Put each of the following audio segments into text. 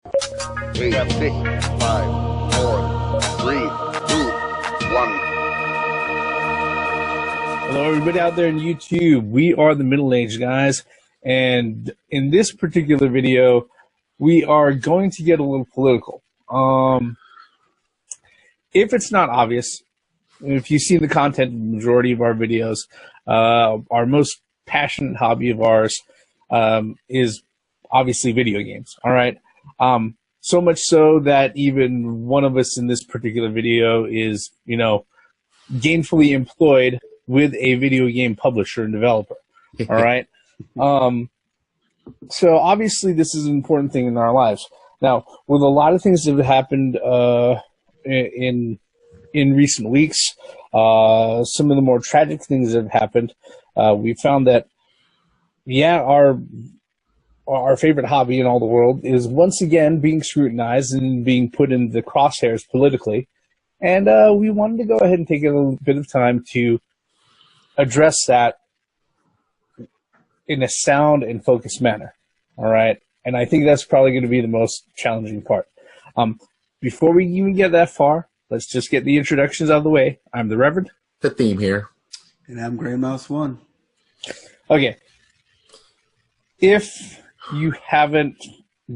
8, 6, 5, 4, 3, 2, 1. Hello, everybody out there in YouTube. We are the Middle Age Guys, and in this particular video, we are going to get a little political. If it's not obvious, if you see the content, the majority of our videos, our most passionate hobby of ours is obviously video games. All right. So much so that even one of us in this particular video is, gainfully employed with a video game publisher and developer. All right. So obviously this is an important thing in our lives. Now, with a lot of things that have happened in recent weeks, some of the more tragic things that have happened, we found that, our favorite hobby in all the world is once again being scrutinized and being put in the crosshairs politically. And we wanted to go ahead and take a little bit of time to address that in a sound and focused manner. All right. And I think that's probably going to be the most challenging part. Before we even get that far, let's just get the introductions out of the way. I'm the Reverend. The theme here. And I'm Grey Mouse 1. Okay. If you haven't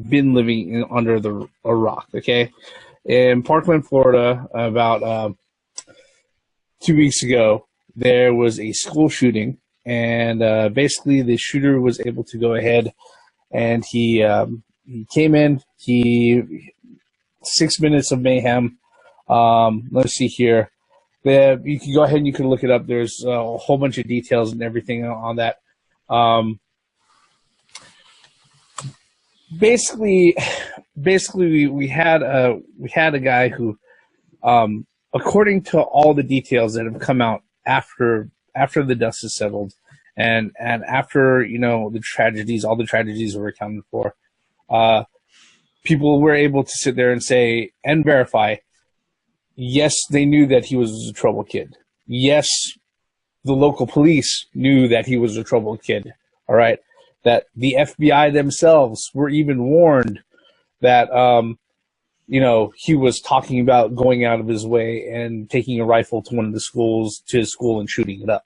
been living under a rock, okay? In Parkland, Florida, about 2 weeks ago, there was a school shooting, and basically the shooter was able to go ahead and he came in. 6 minutes of mayhem. Let's see here. You can go ahead and you can look it up. There's a whole bunch of details and everything on that. Basically, we had a guy who, according to all the details that have come out after the dust has settled, and after the tragedies, all the tragedies were accounted for, people were able to sit there and say and verify, yes, they knew that he was a troubled kid. Yes, the local police knew that he was a troubled kid. All right. That the FBI themselves were even warned that, he was talking about going out of his way and taking a rifle to one of the schools, to his school, and shooting it up.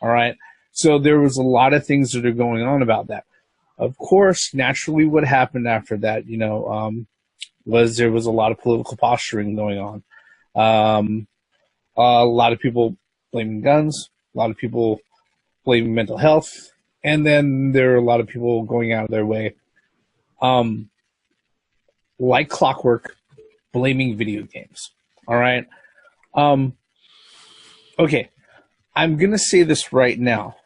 All right. So there was a lot of things that are going on about that. Of course, naturally, what happened after that, was there was a lot of political posturing going on. A lot of people blaming guns, a lot of people blaming mental health. And then there are a lot of people going out of their way, like clockwork, blaming video games. All right. Okay. I'm going to say this right now.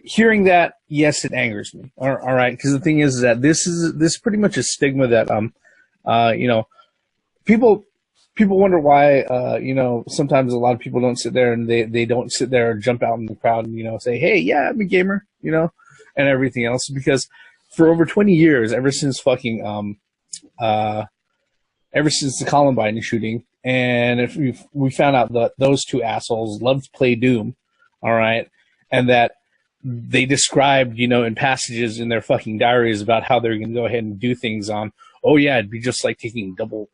Hearing that, yes, it angers me. All right. Because the thing is that this is pretty much a stigma that, people wonder why, sometimes a lot of people don't sit there and they don't sit there and jump out in the crowd and, say, hey, yeah, I'm a gamer, and everything else. Because for over 20 years, ever since the Columbine shooting, and if we found out that those two assholes loved to play Doom, all right, and that they described, in passages in their fucking diaries about how they're going to go ahead and do things on, oh yeah, it'd be just like taking double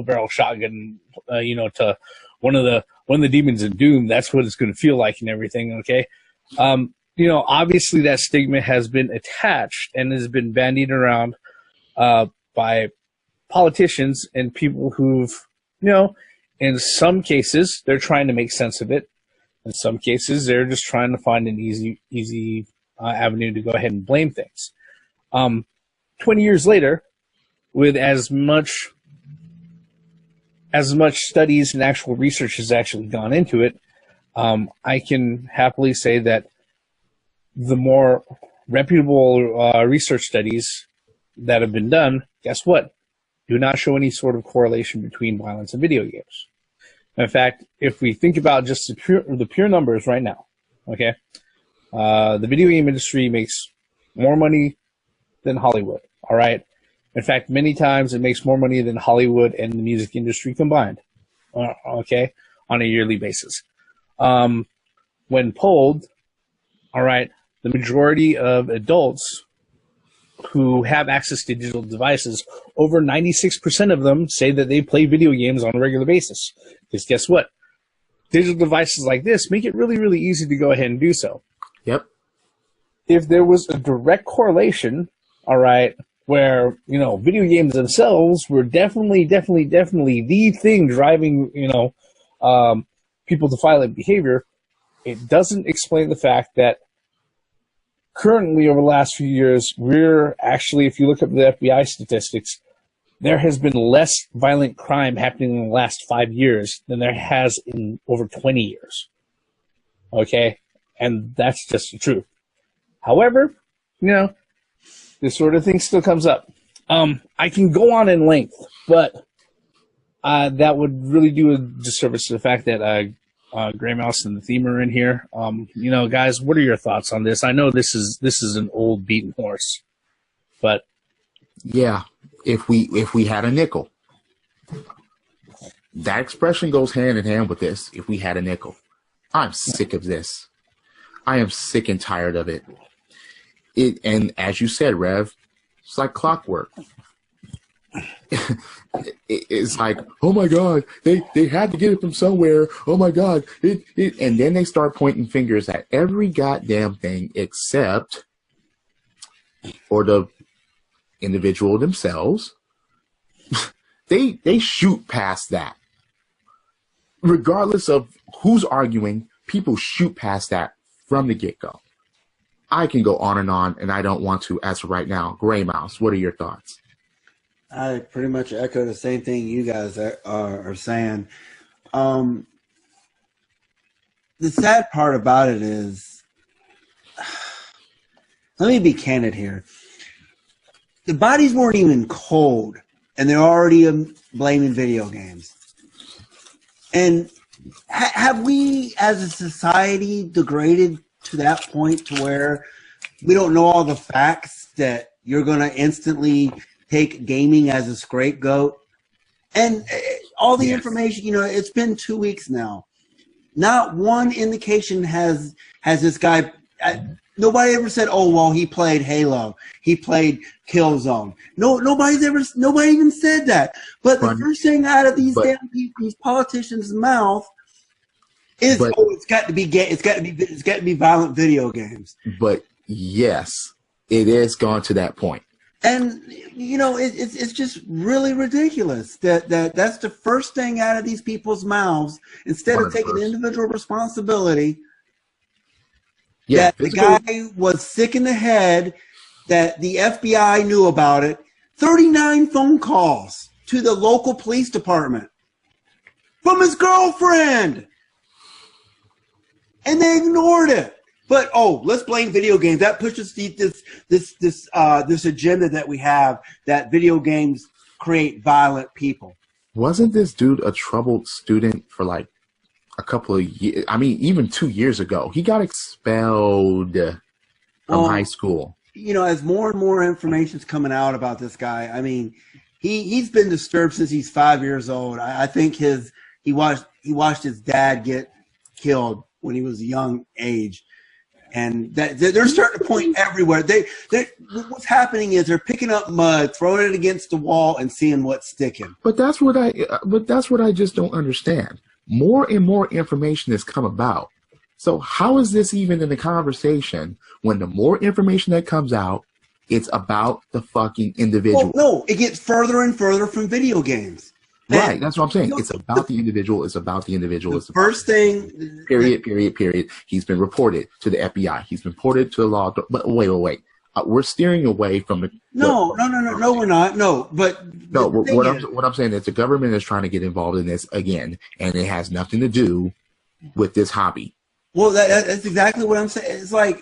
barrel shotgun, to one of the demons in Doom. That's what it's going to feel like and everything. Okay. Obviously that stigma has been attached and has been bandied around, by politicians and people who've, in some cases they're trying to make sense of it. In some cases, they're just trying to find an easy avenue to go ahead and blame things. 20 years later, with as much studies and actual research has actually gone into it, I can happily say that the more reputable research studies that have been done, guess what? Do not show any sort of correlation between violence and video games. In fact, if we think about just the pure numbers right now, okay, the video game industry makes more money than Hollywood, all right? In fact, many times it makes more money than Hollywood and the music industry combined, okay, on a yearly basis. When polled, all right, the majority of adults who have access to digital devices, over 96% of them say that they play video games on a regular basis. Because guess what? Digital devices like this make it really, really easy to go ahead and do so. Yep. If there was a direct correlation, all right, where, video games themselves were definitely the thing driving, people to violent behavior, it doesn't explain the fact that currently over the last few years, we're actually, if you look at the FBI statistics, there has been less violent crime happening in the last 5 years than there has in over 20 years. Okay? And that's just the truth. However, this sort of thing still comes up. I can go on in length, but that would really do a disservice to the fact that Gray Mouse and the theme are in here. Guys, what are your thoughts on this? I know this is an old beaten horse, but yeah, if we had a nickel, that expression goes hand in hand with this. If we had a nickel, I'm sick of this. I am sick and tired of it. And as you said, Rev, it's like clockwork. It's like, oh my God, they had to get it from somewhere. Oh my God, and then they start pointing fingers at every goddamn thing except for the individual themselves. They shoot past that, regardless of who's arguing. People shoot past that from the get-go. I can go on, and I don't want to as of right now. Gray Mouse, what are your thoughts? I pretty much echo the same thing you guys are saying. The sad part about it is, let me be candid here. The bodies weren't even cold, and they're already blaming video games. And have we, as a society, degraded to that point to where we don't know all the facts that you're going to instantly take gaming as a scapegoat? And all the information, it's been 2 weeks now. Not one indication has this guy. Nobody ever said, "Oh, well, he played Halo, he played Killzone." Nobody even said that. But the first thing out of these these politicians' mouth is, it's got to be violent video games. But yes, it is gone to that point. And it's just really ridiculous that's the first thing out of these people's mouths, instead of taking individual responsibility. Yeah, that the guy was sick in the head, that the FBI knew about it. 39 phone calls to the local police department from his girlfriend, and they ignored it. But let's blame video games. That pushes this agenda that we have, that video games create violent people. Wasn't this dude a troubled student for like a couple of years? I mean, even 2 years ago, he got expelled from high school. As more and more information's coming out about this guy, I mean, he's been disturbed since he's 5 years old. I think he watched his dad get killed when he was a young age. And they're starting to point everywhere. What's happening is they're picking up mud, throwing it against the wall, and seeing what's sticking. But that's what I just don't understand. More and more information has come about. So how is this even in the conversation when the more information that comes out, it's about the fucking individual? Well, no, it gets further and further from video games. Right, that's what I'm saying. It's about the individual. It's about the individual. The first thing. Period. He's been reported to the FBI. He's been reported to the law. But wait. We're steering away from the. No, we're not. No, but what I'm saying is the government is trying to get involved in this again, and it has nothing to do with this hobby. Well, that's exactly what I'm saying. It's like,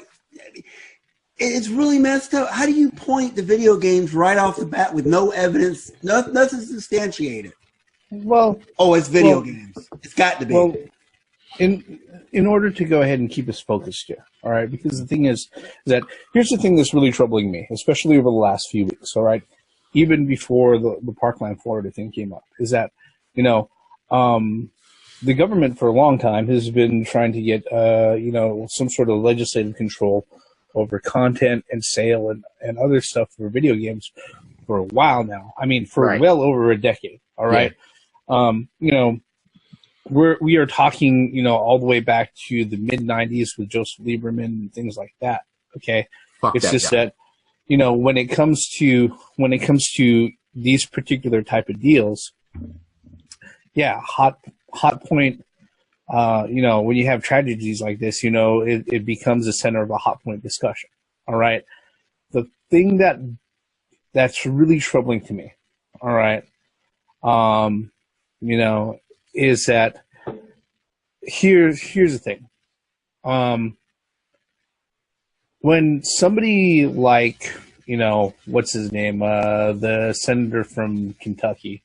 it's really messed up. How do you point the video games right off the bat with no evidence, nothing substantiated? Well, it's video games. It's got to be. Well, in order to go ahead and keep us focused here, all right? Because the thing is that here's the thing that's really troubling me, especially over the last few weeks, all right? Even before the Parkland, Florida thing came up, is that, the government for a long time has been trying to get, some sort of legislative control over content and sale and other stuff for video games for a while now. I mean, for well over a decade. All right. Yeah. You know, we are talking, you know, all the way back to the mid '90s with Joseph Lieberman and things like that. Okay. It's just that, you know, when it comes to these particular type of deals, yeah, hot point. You know, when you have tragedies like this, you know, it becomes the center of a hot point discussion. All right. The thing that's really troubling to me, all right, you know, is that here's the thing. When somebody like, you know, what's his name, the senator from Kentucky,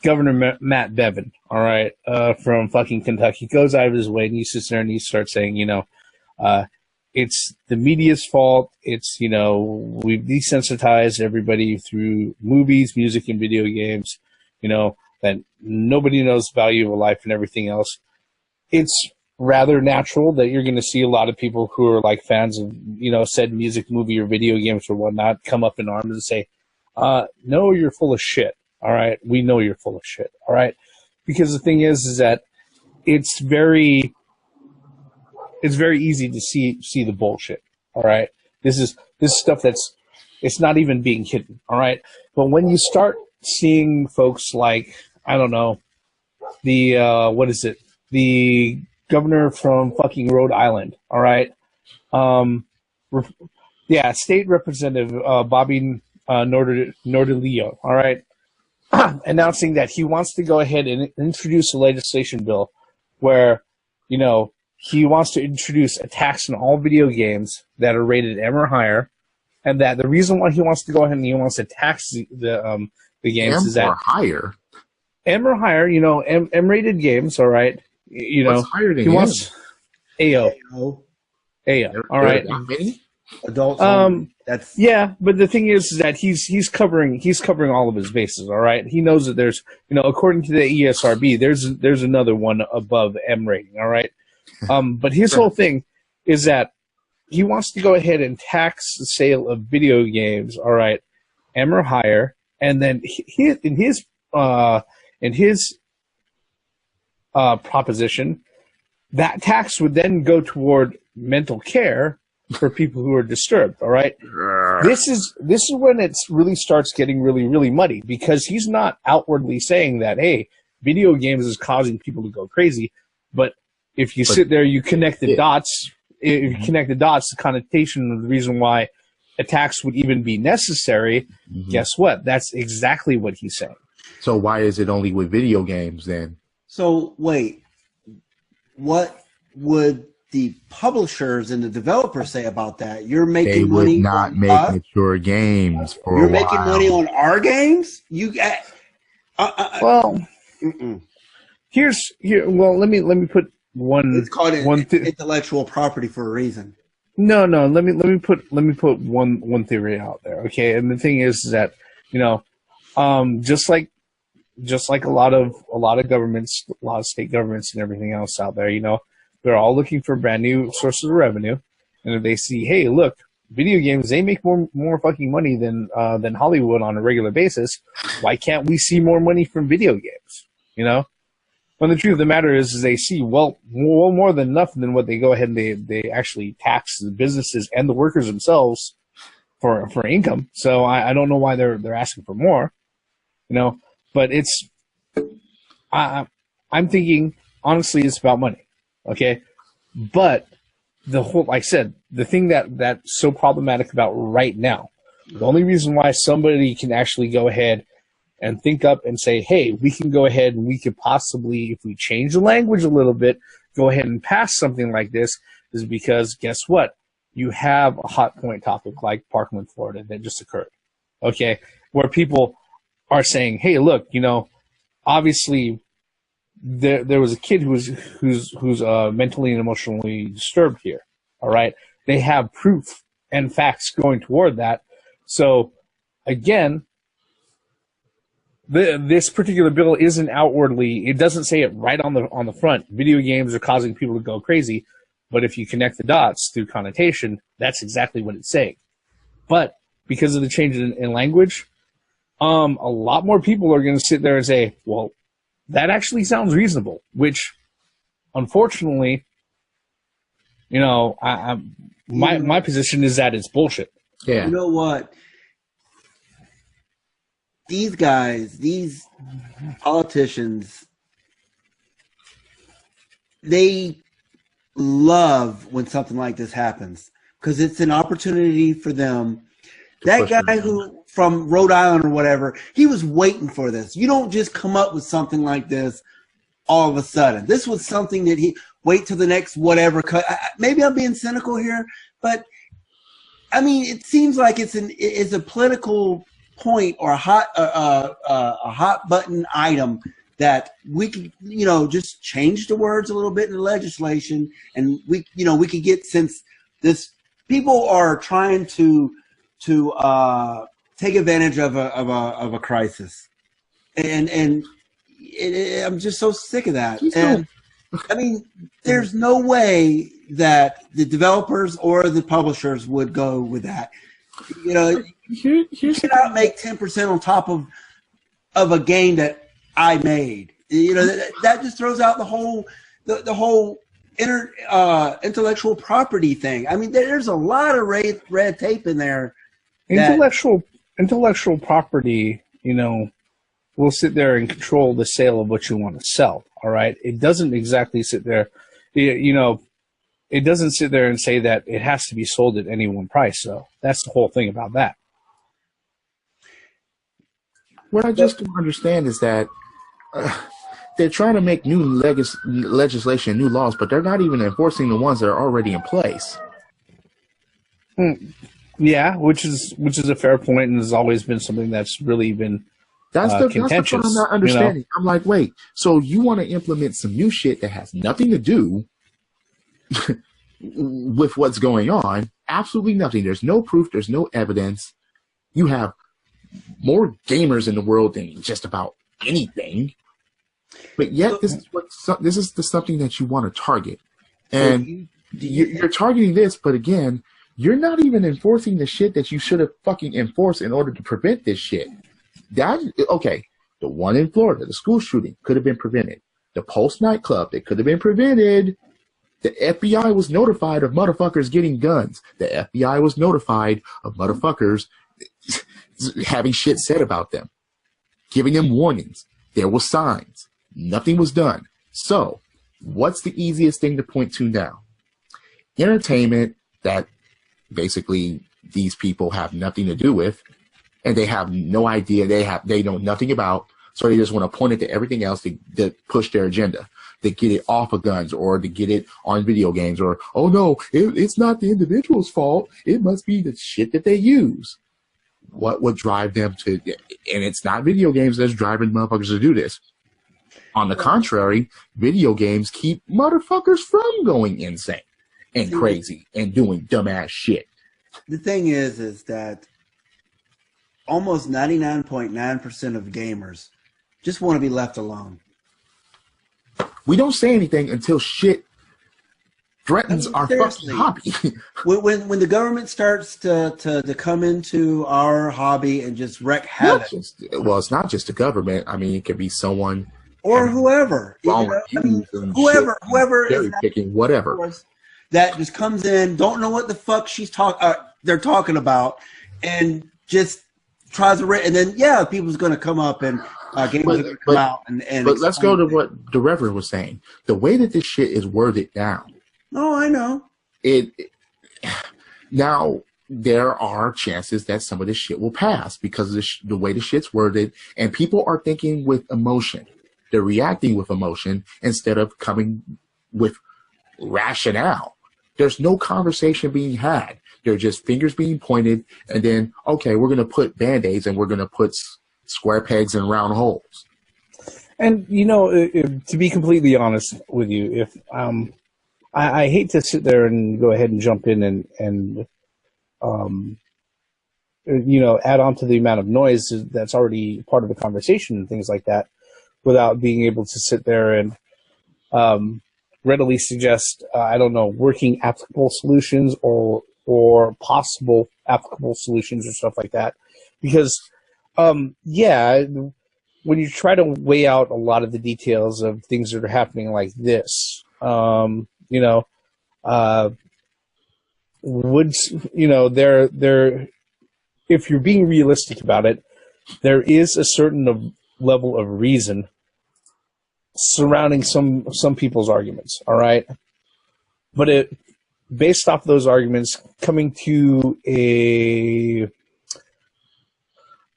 Governor Matt Bevin, all right, from fucking Kentucky, goes out of his way and he sits there and he starts saying, you know, it's the media's fault. It's, you know, we've desensitized everybody through movies, music, and video games, you know, that nobody knows the value of life and everything else. It's rather natural that you're going to see a lot of people who are like fans of, you know, said music, movie, or video games or whatnot come up in arms and say, no, you're full of shit. All right. We know you're full of shit. All right. Because the thing is that it's very easy to see the bullshit. All right. This is stuff it's not even being hidden. All right. But when you start seeing folks like, I don't know, the governor from fucking Rhode Island. All right. State Representative, Bobby Nordilio. All right. Announcing that he wants to go ahead and introduce a legislation bill where, you know, he wants to introduce a tax on all video games that are rated M or higher, and that the reason why he wants to go ahead and he wants to tax the games M is that or higher. M or higher, you know, M-rated games, all right. You know, what's higher than he wants AO. All right. Adults. That's but the thing is that he's covering all of his bases. All right. He knows that there's, you know, according to the ESRB, there's another one above M rating. All right. But his whole thing is that he wants to go ahead and tax the sale of video games. All right, M or higher, and then in his proposition, that tax would then go toward mental care for people who are disturbed. All right. This is when it really starts getting really, really muddy, because he's not outwardly saying that, hey, video games is causing people to go crazy. But if you sit there, you connect the dots. If you connect the dots, the connotation of the reason why a tax would even be necessary, guess what? That's exactly what he's saying. So why is it only with video games then? So wait, what would the publishers and the developers say about that? You're making They money. would not make mature games for You're a making while. money on our games. Well, well, let me put one. It's called intellectual property for a reason. No. Let me put one theory out there. Okay, and the thing is that, you know, just like a lot of governments, a lot of state governments and everything else out there, you know, they're all looking for brand new sources of revenue, and if they see, hey, look, video games, they make more fucking money than Hollywood on a regular basis. Why can't we see more money from video games? You know. When the truth of the matter is they see more than enough than what they go ahead and they actually tax the businesses and the workers themselves for income. So I don't know why they're asking for more, you know. But I'm thinking honestly it's about money, okay. But the whole, like I said, the thing that's so problematic about right now, the only reason why somebody can actually go ahead and think up and say, hey, we can go ahead and we could possibly, if we change the language a little bit, go ahead and pass something like this, is because guess what? You have a hot point topic like Parkland, Florida, that just occurred, okay, where people are saying, hey, look, you know, obviously there was a kid who's mentally and emotionally disturbed here, all right? They have proof and facts going toward that. So, again, this particular bill isn't outwardly, it doesn't say it right on the front, video games are causing people to go crazy, But if you connect the dots through connotation, that's exactly what it's saying. But because of the change in language, a lot more people are going to sit there and say, well, that actually sounds reasonable, which, unfortunately, you know, my position is that it's bullshit. Yeah. You know what? These guys, these politicians, they love when something like this happens because it's an opportunity for them. That guy who from Rhode Island or whatever, he was waiting for this. You don't just come up with something like this all of a sudden. This was something that he wait till the next whatever. Maybe I'm being cynical here, but I mean, it seems like it's a political point or a hot button item that we could, you know, just change the words a little bit in the legislation, and we could get, since this people are trying to take advantage of a crisis, and I'm just so sick of that. And I mean, there's no way that the developers or the publishers would go with that. You know, you cannot make 10% on top of a game that I made. You know, that just throws out the whole intellectual property thing. I mean, there's a lot of red tape in there. Intellectual property, you know, will sit there and control the sale of what you want to sell. All right, it doesn't exactly sit there, you know. It doesn't sit there and say that it has to be sold at any one price. So that's the whole thing about that. What I just don't understand is that they're trying to make new legislation, new laws, but they're not even enforcing the ones that are already in place. Yeah, which is a fair point, and has always been something that's really been contentious. That's what I'm not understanding. You know? I'm like, wait, so you want to implement some new shit that has nothing to do with what's going on? Absolutely nothing. There's no proof. There's no evidence. You have more gamers in the world than just about anything, but yet this is something that you want to target, and you're targeting this. But again, you're not even enforcing the shit that you should have fucking enforced in order to prevent this shit. Okay, the one in Florida, the school shooting, could have been prevented. The Pulse nightclub, it could have been prevented. The FBI was notified of motherfuckers getting guns. The FBI was notified of motherfuckers having shit said about them, giving them warnings. There were signs. Nothing was done. So, what's the easiest thing to point to now? Entertainment that basically these people have nothing to do with, and they have no idea, they know nothing about, so they just want to point it to everything else to push their agenda, to get it off of guns, or to get it on video games, or, oh no, it's not the individual's fault, it must be the shit that they use. What would drive them to, and it's not video games that's driving motherfuckers to do this. On the contrary, video games keep motherfuckers from going insane and crazy and doing dumbass shit. The thing is that almost 99.9% of gamers just want to be left alone. We don't say anything until shit threatens our fucking hobby. when the government starts to come into our hobby and just wreak havoc. It's not just the government. I mean, it could be someone or whoever. Whoever is picking whatever that just comes in, don't know what the fuck they're talking about, and just tries to and then people's going to come up and games are going to come out and. But let's go to what the Reverend was saying. The way that this shit is worded now. Oh, I know. Now there are chances that some of this shit will pass because of the way the shit's worded, and people are thinking with emotion. They're reacting with emotion instead of coming with rationale. There's no conversation being had. They're just fingers being pointed, and then, okay, we're going to put Band-Aids and we're going to put square pegs in round holes. And, you know, to be completely honest with you, if I hate to sit there and go ahead and jump in and you know, add on to the amount of noise that's already part of the conversation and things like that, without being able to sit there and readily suggest, I don't know, working applicable solutions or possible applicable solutions or stuff like that. Because, yeah, when you try to weigh out a lot of the details of things that are happening like this, you know, if you're being realistic about it, there is a certain level of reason surrounding some people's arguments, all right? But based off those arguments, coming to a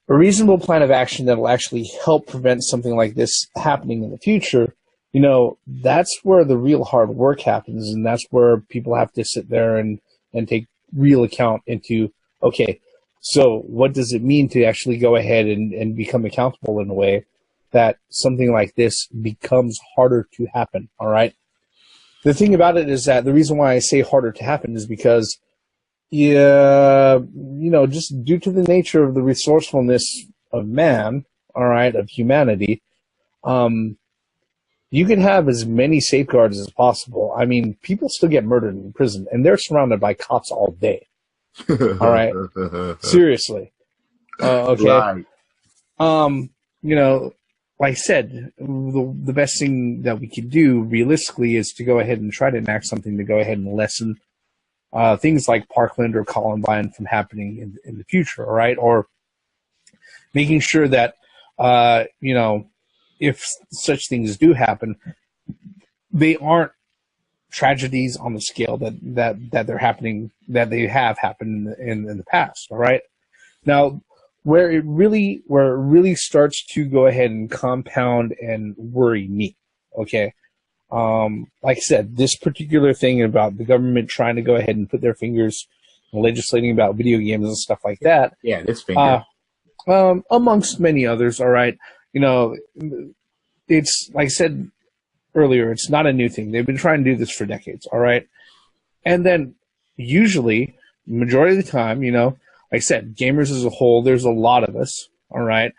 reasonable plan of action that will actually help prevent something like this happening in the future, you know, that's where the real hard work happens, and that's where people have to sit there and take real account into, okay, so what does it mean to actually go ahead and become accountable in a way that something like this becomes harder to happen, all right? The thing about it is that the reason why I say harder to happen is because, yeah, you know, just due to the nature of the resourcefulness of man, all right, of humanity, you can have as many safeguards as possible. I mean, people still get murdered in prison, and they're surrounded by cops all day. All right, seriously. Okay. Right. You know, like I said, the best thing that we could do realistically is to go ahead and try to enact something to go ahead and lessen things like Parkland or Columbine from happening in the future, all right? Or making sure that, you know, if such things do happen, they aren't tragedies on the scale that they're happening, that they have happened in the past, all right? Now, where it really starts to go ahead and compound and worry me, okay? Like I said, this particular thing about the government trying to go ahead and put their fingers legislating about video games and stuff like that. Yeah, this finger. Amongst many others, all right? You know, it's, like I said earlier, it's not a new thing. They've been trying to do this for decades, all right? And then usually, majority of the time, you know, like I said, gamers as a whole, there's a lot of us, all right?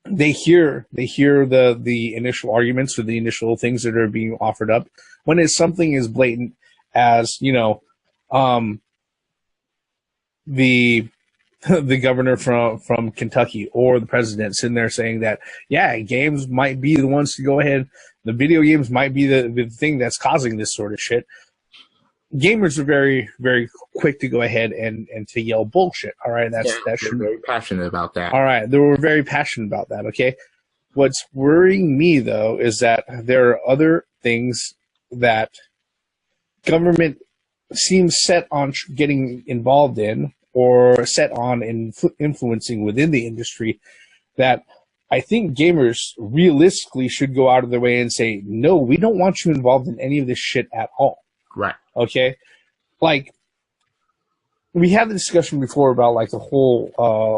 They hear the initial arguments or the initial things that are being offered up when it's something as blatant as, you know, the governor from Kentucky or the president sitting there saying that, yeah, games might be the ones to go ahead, the video games might be the thing that's causing this sort of shit. Gamers are very, very quick to go ahead and to yell bullshit. All right, They're very passionate about that. All right, they were very passionate about that. Okay, what's worrying me though is that there are other things that government seems set on getting involved in or set on influencing within the industry that I think gamers realistically should go out of their way and say, no, we don't want you involved in any of this shit at all. Right. Okay? Like, we had the discussion before about, like, the whole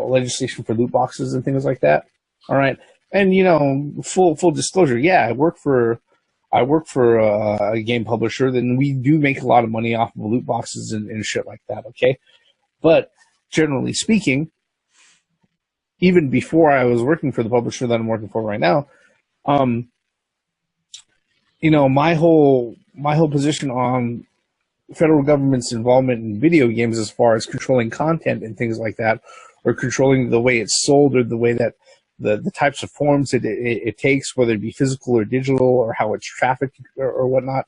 legislation for loot boxes and things like that. All right? And, you know, full disclosure, yeah, I work for a game publisher, then we do make a lot of money off of loot boxes and shit like that, okay? But generally speaking, even before I was working for the publisher that I'm working for right now, you know, my whole position on federal government's involvement in video games as far as controlling content and things like that, or controlling the way it's sold or the way that the types of forms it takes, whether it be physical or digital, or how it's trafficked or whatnot.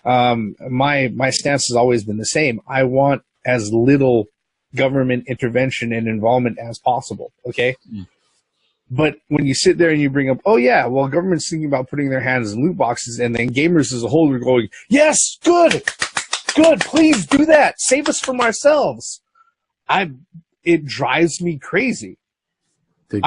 My stance has always been the same. I want as little government intervention and involvement as possible, okay? But when you sit there and you bring up, oh yeah, well, government's thinking about putting their hands in loot boxes, and then gamers as a whole are going, yes, good, please do that, save us from ourselves. It drives me crazy. The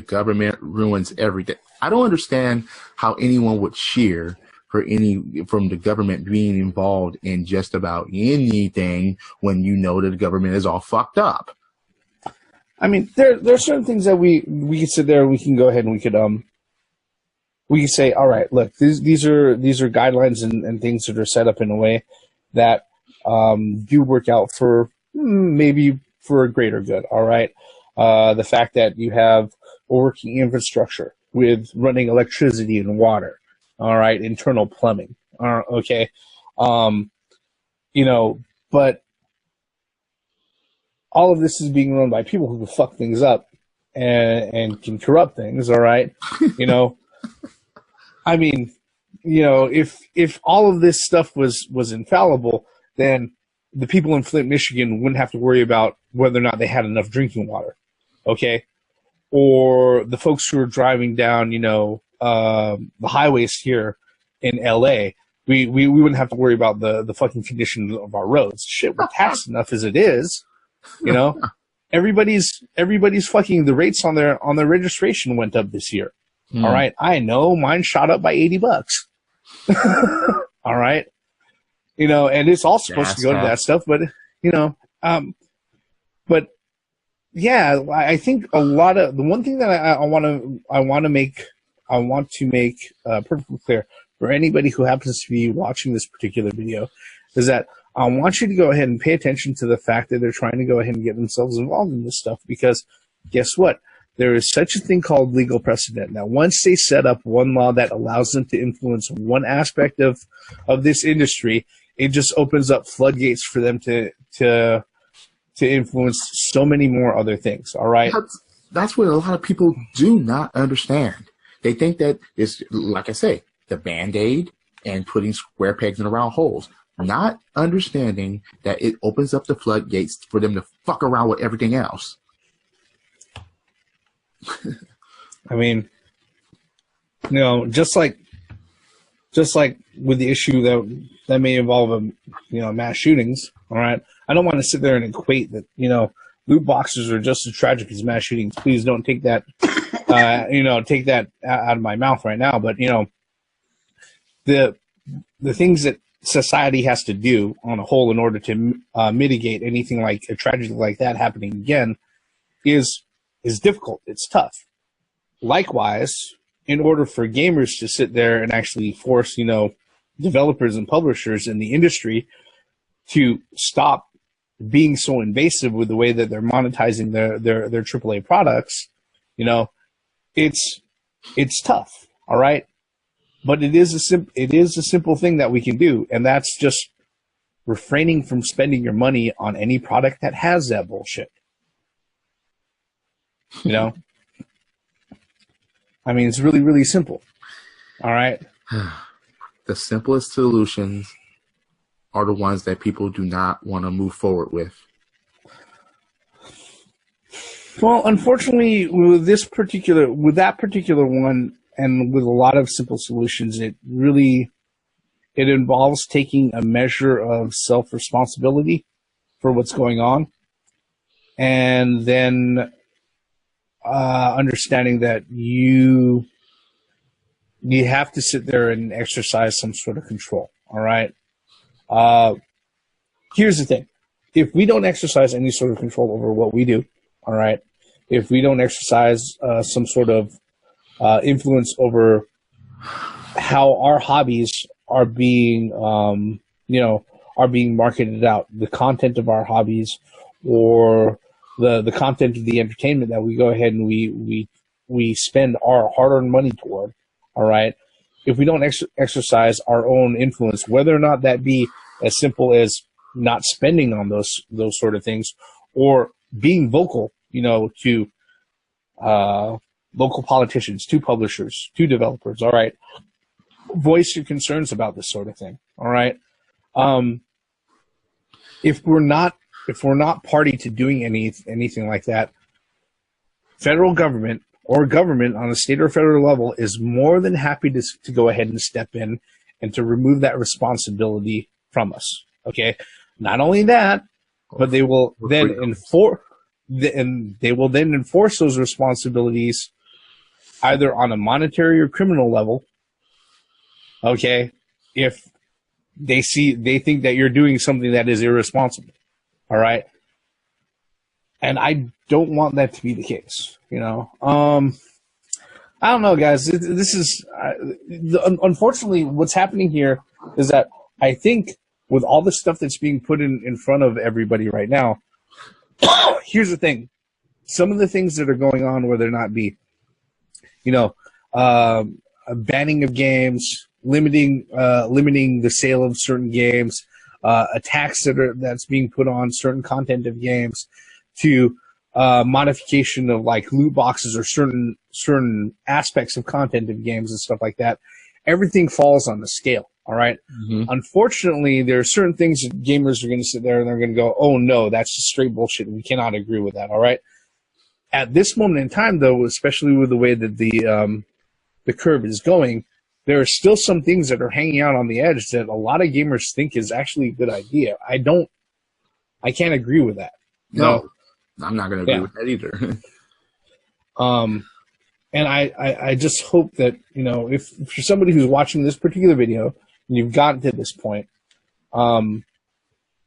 government ruins everything. I don't understand how anyone would cheer from the government being involved in just about anything when you know that the government is all fucked up. I mean, there are certain things that we can sit there and we can go ahead and we can say, all right, look, these are guidelines and things that are set up in a way that do work out for maybe for a greater good. All right, the fact that you have a working infrastructure with running electricity and water, All right, internal plumbing. Okay, but all of this is being run by people who can fuck things up and can corrupt things. All right, I mean, if all of this stuff was infallible, then the people in Flint, Michigan wouldn't have to worry about whether or not they had enough drinking water, okay? Or the folks who are driving down, the highways here in LA, we wouldn't have to worry about the fucking condition of our roads. Shit, we're taxed enough as it is, Everybody's fucking, the rates on their registration went up this year. All right, I know mine shot up by $80. All right. And it's all supposed to go to that stuff, but, but yeah, I think a lot of the one thing that I want to make perfectly clear for anybody who happens to be watching this particular video is that I want you to go ahead and pay attention to the fact that they're trying to go ahead and get themselves involved in this stuff, because guess what? There is such a thing called legal precedent. Now, once they set up one law that allows them to influence one aspect of this industry, it just opens up floodgates for them to influence so many more other things. All right. That's what a lot of people do not understand. They think that it's, like I say, the Band-Aid and putting square pegs in round holes, not understanding that it opens up the floodgates for them to fuck around with everything else. I mean, just like with the issue that may involve mass shootings. All right, I don't want to sit there and equate that loot boxes are just as tragic as mass shootings. Please don't take that take that out of my mouth right now. But the things that society has to do on a whole in order to mitigate anything like a tragedy like that happening again is difficult. It's tough. Likewise, in order for gamers to sit there and actually force, developers and publishers in the industry to stop being so invasive with the way that they're monetizing their AAA products, it's tough. All right. But it is a simple thing that we can do. And that's just refraining from spending your money on any product that has that bullshit. I mean, it's really, really simple. All right. The simplest solutions are the ones that people do not want to move forward with. Well, unfortunately, with that particular one, and with a lot of simple solutions, it involves taking a measure of self-responsibility for what's going on, and then understanding that you have to sit there and exercise some sort of control. All right. Here's the thing. If we don't exercise any sort of control over what we do, all right, if we don't exercise some sort of influence over how our hobbies are being, are being marketed out, the content of our hobbies, or the content of the entertainment that we go ahead and we spend our hard-earned money toward, all right? If we don't exercise our own influence, whether or not that be as simple as not spending on those sort of things, or being vocal, to local politicians, to publishers, to developers, all right? Voice your concerns about this sort of thing, all right? If we're not party to doing anything like that, federal government or government on a state or federal level is more than happy to go ahead and step in and to remove that responsibility from us. Okay. Not only that, but they will then enforce those responsibilities either on a monetary or criminal level. Okay. If they think that you're doing something that is irresponsible. All right. And I don't want that to be the case, I don't know, guys. This is, unfortunately, what's happening here is that I think with all the stuff that's being put in front of everybody right now, here's the thing. Some of the things that are going on, whether or not be, a banning of games, limiting the sale of certain games, attacks that's being put on certain content of games, to modification of like loot boxes or certain aspects of content of games and stuff like that. Everything falls on the scale. All right. Mm-hmm. Unfortunately, there are certain things that gamers are going to sit there and they're going to go, "Oh no, that's just straight bullshit. We cannot agree with that." All right. At this moment in time, though, especially with the way that the curve is going, there are still some things that are hanging out on the edge that a lot of gamers think is actually a good idea. I can't agree with that. No, I'm not going to agree with that either. And I just hope that, you know, if for somebody who's watching this particular video and you've gotten to this point, you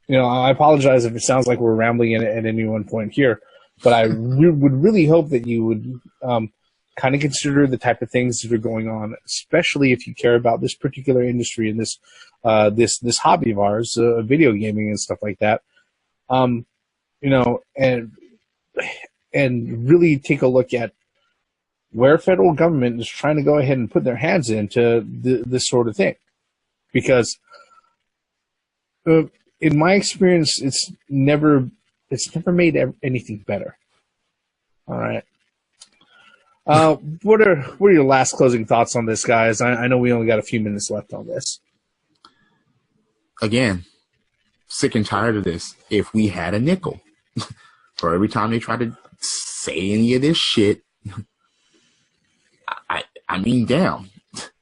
know, I apologize if it sounds like we're rambling at any one point here, but I would really hope that you would kind of consider the type of things that are going on, especially if you care about this particular industry and this hobby of ours, video gaming and stuff like that. You know, and really take a look at where federal government is trying to go ahead and put their hands into this sort of thing. Because in my experience, it's never made anything better. All right. What are your last closing thoughts on this, guys? I know we only got a few minutes left on this. Again, sick and tired of this. If we had a nickel for every time they try to say any of this shit, I mean, damn.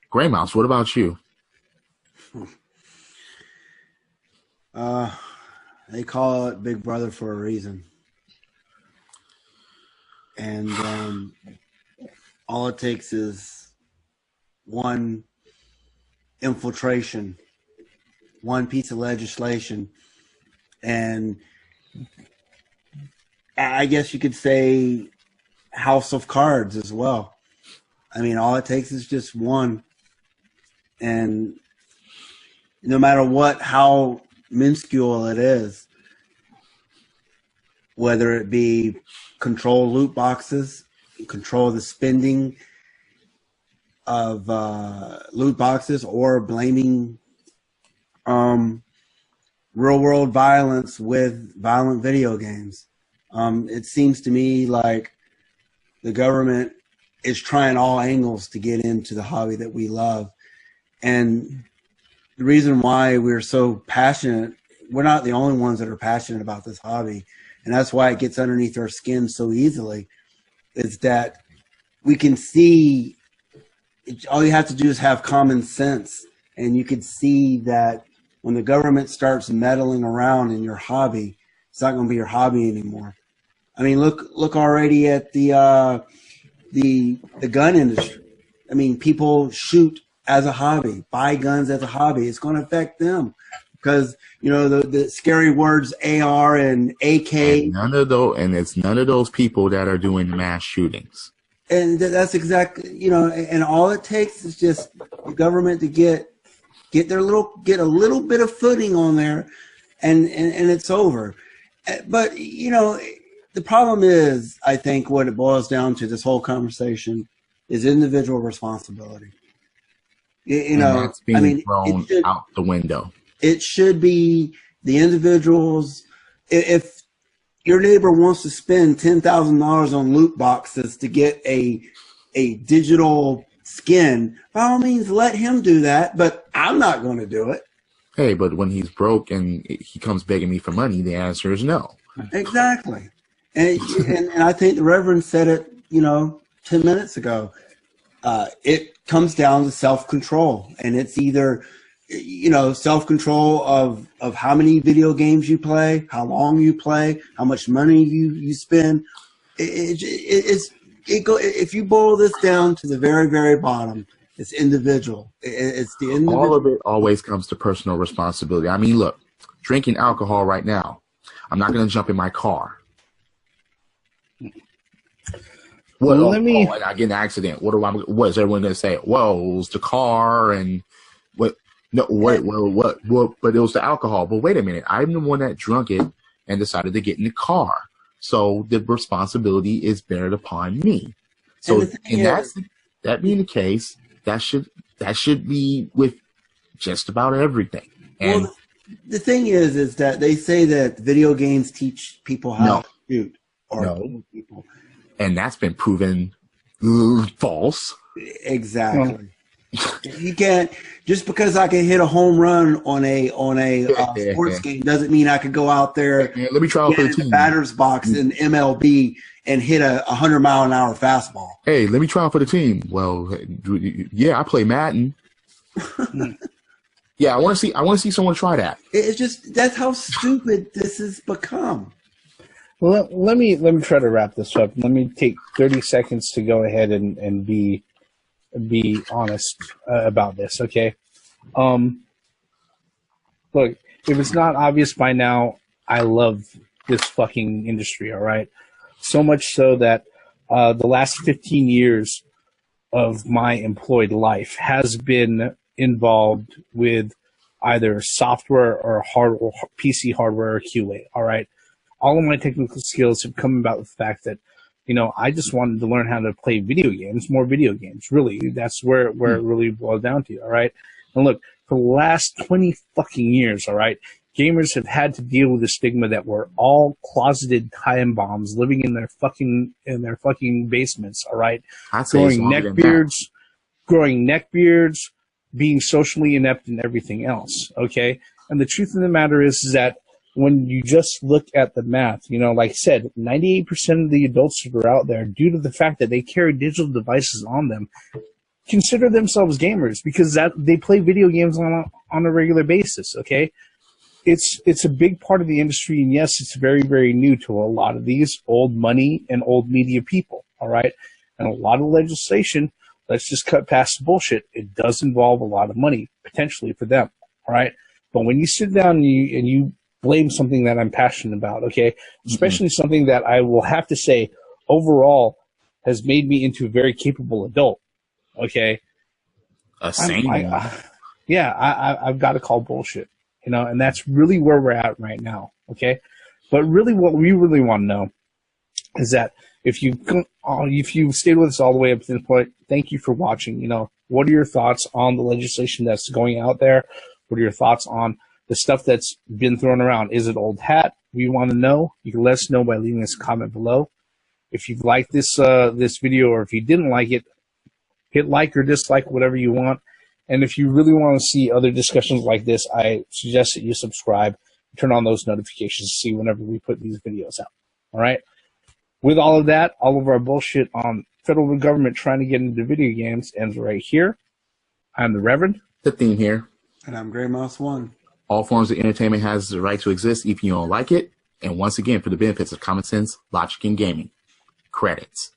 Gray Mouse, what about you? They call it Big Brother for a reason. And all it takes is one infiltration, one piece of legislation, and I guess you could say House of Cards as well. I mean, all it takes is just one. And no matter how minuscule it is, whether it be control loot boxes, control the spending of loot boxes, or blaming real-world violence with violent video games. It seems to me like the government is trying all angles to get into the hobby that we love. And the reason why we're so passionate, we're not the only ones that are passionate about this hobby, and that's why it gets underneath our skin so easily, is that we can see, all you have to do is have common sense, and you can see that when the government starts meddling around in your hobby, it's not going to be your hobby anymore. I mean, look already at the gun industry. I mean, people shoot as a hobby, buy guns as a hobby. It's going to affect them because, you know, the scary words AR and AK. And it's none of those people that are doing mass shootings. And that's exactly, you know, and all it takes is just the government to get a little bit of footing on there, and it's over. But, you know, the problem is, I think what it boils down to, this whole conversation, is individual responsibility. You know, that's being thrown out the window. It should be the individuals. If your neighbor wants to spend $10,000 on loot boxes to get a digital skin, by all means, let him do that. But I'm not going to do it. Hey, but when he's broke and he comes begging me for money, the answer is no. Exactly. And I think the Reverend said it, you know, 10 minutes ago. It comes down to self-control, and it's either, you know, self-control of how many video games you play, how long you play, how much money you spend. If you boil this down to the very, very bottom, it's individual. It's the individual. All of it always comes to personal responsibility. I mean, look, drinking alcohol right now, I'm not going to jump in my car. Well, and I get in an accident. What is everyone going to say? Well, it was the car and what? No, what? But it was the alcohol. But wait a minute, I'm the one that drunk it and decided to get in the car. So the responsibility is bared upon me. So, that being the case, that should that should be with just about everything. And Well, the thing is that they say that video games teach people how to shoot or kill people. and that's been proven false. Exactly. You can't, just because I can hit a home run on a sports game doesn't mean I could go out there Yeah, let me try out for the in the team. batter's box in MLB and hit a 100-mile-an-hour fastball. Hey, let me try out for the team. Well, yeah, I play Madden. Yeah, I want to see someone try that. It's just, that's how stupid this has become. Well, let me try to wrap this up. Let me take 30 seconds to go ahead and be honest about this, okay? Look, if it's not obvious by now, I love this fucking industry, all right? So much so that the last 15 years of my employed life has been involved with either software or PC hardware or QA, all right? All of my technical skills have come about with the fact that, you know, I just wanted to learn how to play video games, more video games, really. That's where it really boils down to, all right? And look, for the last 20 fucking years, all right, gamers have had to deal with the stigma that we're all closeted time bombs living in their fucking basements, all right? I'd say it's longer than that. Growing neck beards, being socially inept and everything else, okay? And the truth of the matter is that when you just look at the math, you know, like I said, 98% of the adults that are out there, due to the fact that they carry digital devices on them, consider themselves gamers because that they play video games on a regular basis, okay? It's a big part of the industry, and yes, it's very, very new to a lot of these old money and old media people, all right? And a lot of legislation, let's just cut past the bullshit, it does involve a lot of money, potentially, for them, all right? But when you sit down and you blame something that I'm passionate about, okay? Especially something that I will have to say overall has made me into a very capable adult, okay? A sane one. I've got to call bullshit, you know, and that's really where we're at right now, okay? But really what we really want to know is that if you've stayed with us all the way up to this point, thank you for watching. You know, what are your thoughts on the legislation that's going out there? What are your thoughts on the stuff that's been thrown around? Is it old hat? We want to know. You can let us know by leaving us a comment below. If you've liked this video, or if you didn't like it, hit like or dislike, whatever you want. And if you really want to see other discussions like this, I suggest that you subscribe, turn on those notifications to see whenever we put these videos out. All right? With all of that, all of our bullshit on federal government trying to get into video games ends right here. I'm the Reverend. The theme here. And I'm Grey Mouse 1. All forms of entertainment has the right to exist if you don't like it. And once again, for the benefits of common sense, logic, and gaming. Credits.